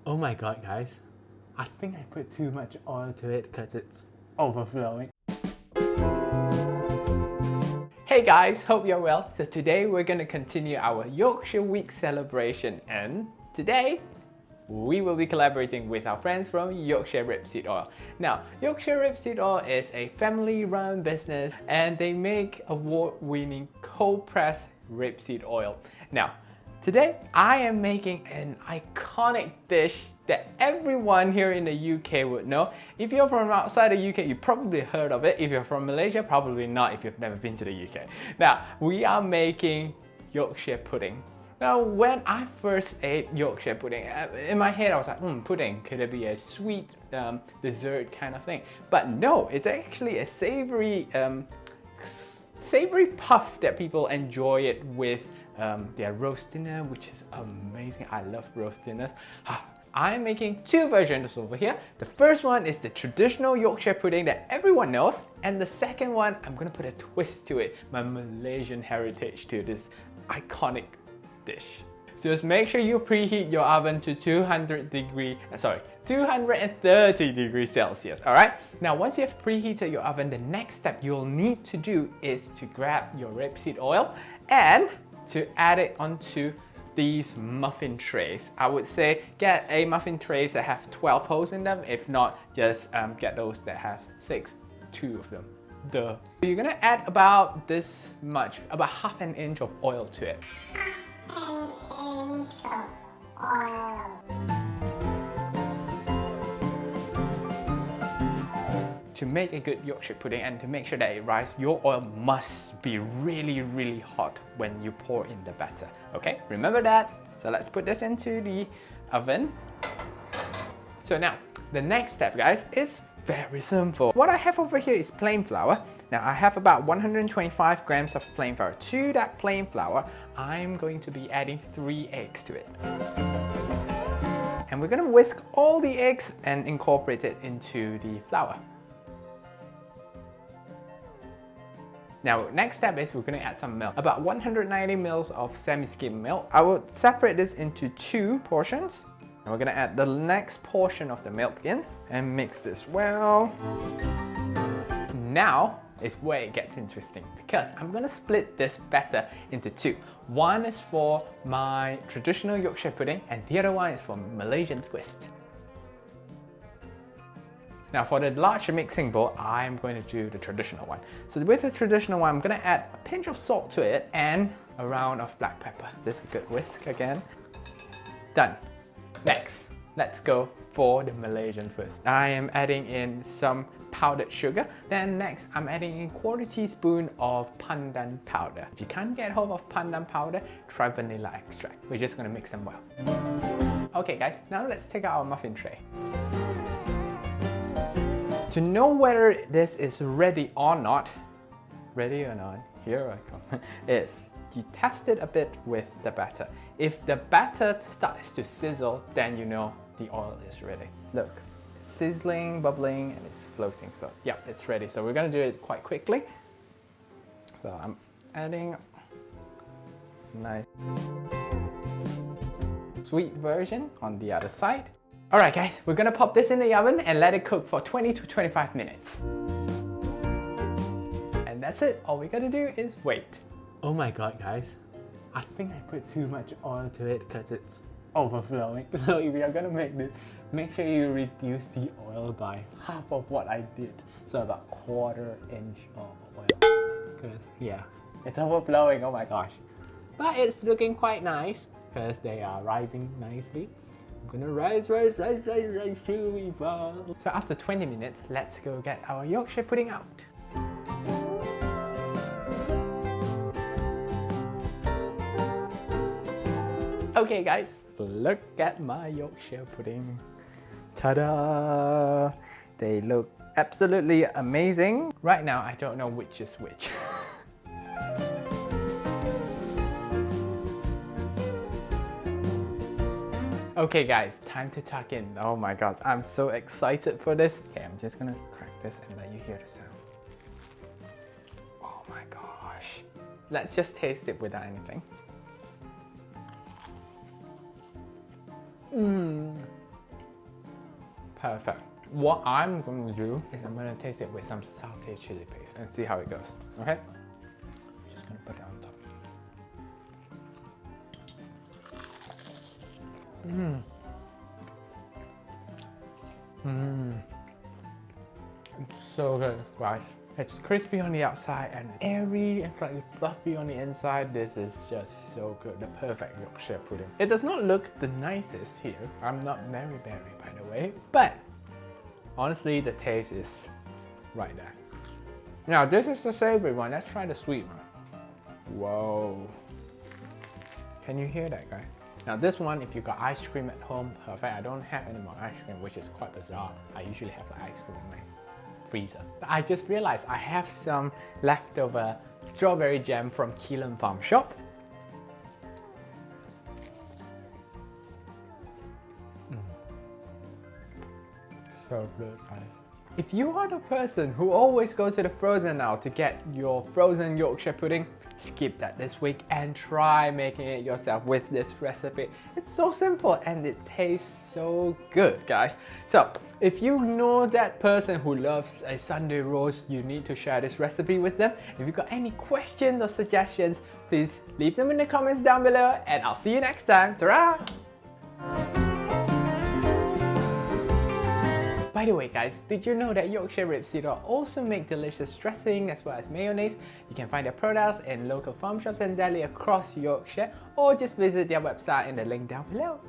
Oh my god, guys. I think I put too much oil to it because it's overflowing. Hey guys, hope you're well. So today we're going to continue our Yorkshire Week celebration, and today we will be collaborating with our friends from Yorkshire Rapeseed Oil. Now, Yorkshire Rapeseed Oil is a family-run business and they make award-winning cold-pressed rapeseed oil. Now, today I am making an iconic dish that everyone here in the UK would know. If you're from outside the UK, you probably heard of it. If you're from Malaysia, probably not if you've never been to the UK. Now, we are making Yorkshire pudding. Now, when I first ate Yorkshire pudding, in my head I was like, pudding, could it be a sweet dessert kind of thing? But no, it's actually a savory puff that people enjoy it with their roast dinner, which is amazing. I love roast dinners. I'm making two versions over here. The first one is the traditional Yorkshire pudding that everyone knows, and the second one, I'm gonna put a twist to it, my Malaysian heritage to this iconic dish. So just make sure you preheat your oven to 230 degrees Celsius, alright? Now once you have preheated your oven, the next step you'll need to do is to grab your rapeseed oil and to add it onto these muffin trays. I would say get a muffin trays that have 12 holes in them. If not, just get those that have 6, 2 of them. Duh. You're gonna add about this much, about half an inch of oil to it. To make a good Yorkshire pudding and to make sure that it rises, your oil must be really, really hot when you pour in the batter. Okay, remember that? So let's put this into the oven. So now, the next step, guys, is very simple. What I have over here is plain flour. Now I have about 125 grams of plain flour. To that plain flour, I'm going to be adding 3 eggs to it. And we're gonna whisk all the eggs and incorporate it into the flour. Now, next step is we're going to add some milk. About 190 ml of semi-skim milk. I will separate this into 2 portions. And we're going to add the next portion of the milk in and mix this well. Now is where it gets interesting because I'm going to split this batter into 2. One is for my traditional Yorkshire pudding and the other one is for Malaysian twist. Now for the large mixing bowl, I'm going to do the traditional one. So with the traditional one, I'm going to add a pinch of salt to it and a round of black pepper. This is a good whisk again. Done. Next, let's go for the Malaysian twist. I am adding in some powdered sugar. Then next, I'm adding in 1/4 teaspoon of pandan powder. If you can't get hold of pandan powder, try vanilla extract. We're just going to mix them well. Okay guys, now let's take out our muffin tray. To know whether this is ready or not, here I come, is you test it a bit with the batter. If the batter starts to sizzle, then you know the oil is ready. Look, it's sizzling, bubbling, and it's floating. So yeah, it's ready. So we're gonna do it quite quickly. So I'm adding nice sweet version on the other side. Alright guys, we're gonna pop this in the oven and let it cook for 20 to 25 minutes. And that's it, all we gotta do is wait. Oh my god guys, I think I put too much oil to it because it's overflowing. So if you're gonna make this, make sure you reduce the oil by half of what I did. So about 1/4 inch of oil. Because yeah, it's overflowing, oh my gosh. But it's looking quite nice because they are rising nicely. I'm gonna rise till we fall. So after 20 minutes, let's go get our Yorkshire pudding out. Okay guys, look at my Yorkshire pudding. Ta-da! They look absolutely amazing. Right now, I don't know which is which. Okay guys, time to tuck in. Oh my god, I'm so excited for this. Okay, I'm just gonna crack this and let you hear the sound. Oh my gosh. Let's just taste it without anything. perfect. What I'm going to do is I'm going to taste it with some sauteed chili paste and see how it goes. Okay? Just going to put it on top. It's so good, guys. It's crispy on the outside and airy and slightly fluffy on the inside. This is just so good. The perfect Yorkshire pudding. It does not look the nicest here. I'm not very berry, by the way, but honestly, the taste is right there. Now, this is the savory one. Let's try the sweet one. Whoa. Can you hear that, guys? Now this one, if you got ice cream at home, perfect. I don't have any more ice cream, which is quite bizarre. I usually have ice cream in my freezer. I just realized I have some leftover strawberry jam from Chilli Farm Shop. So good, guys. If you are the person who always goes to the frozen aisle to get your frozen Yorkshire pudding, skip that this week and try making it yourself with this recipe. It's so simple and it tastes so good, guys. So if you know that person who loves a Sunday roast, you need to share this recipe with them. If you've got any questions or suggestions, please leave them in the comments down below and I'll see you next time. Ta-ra! By the way, guys, did you know that Yorkshire Rapeseed Oil also make delicious dressing as well as mayonnaise? You can find their products in local farm shops and deli across Yorkshire, or just visit their website in the link down below.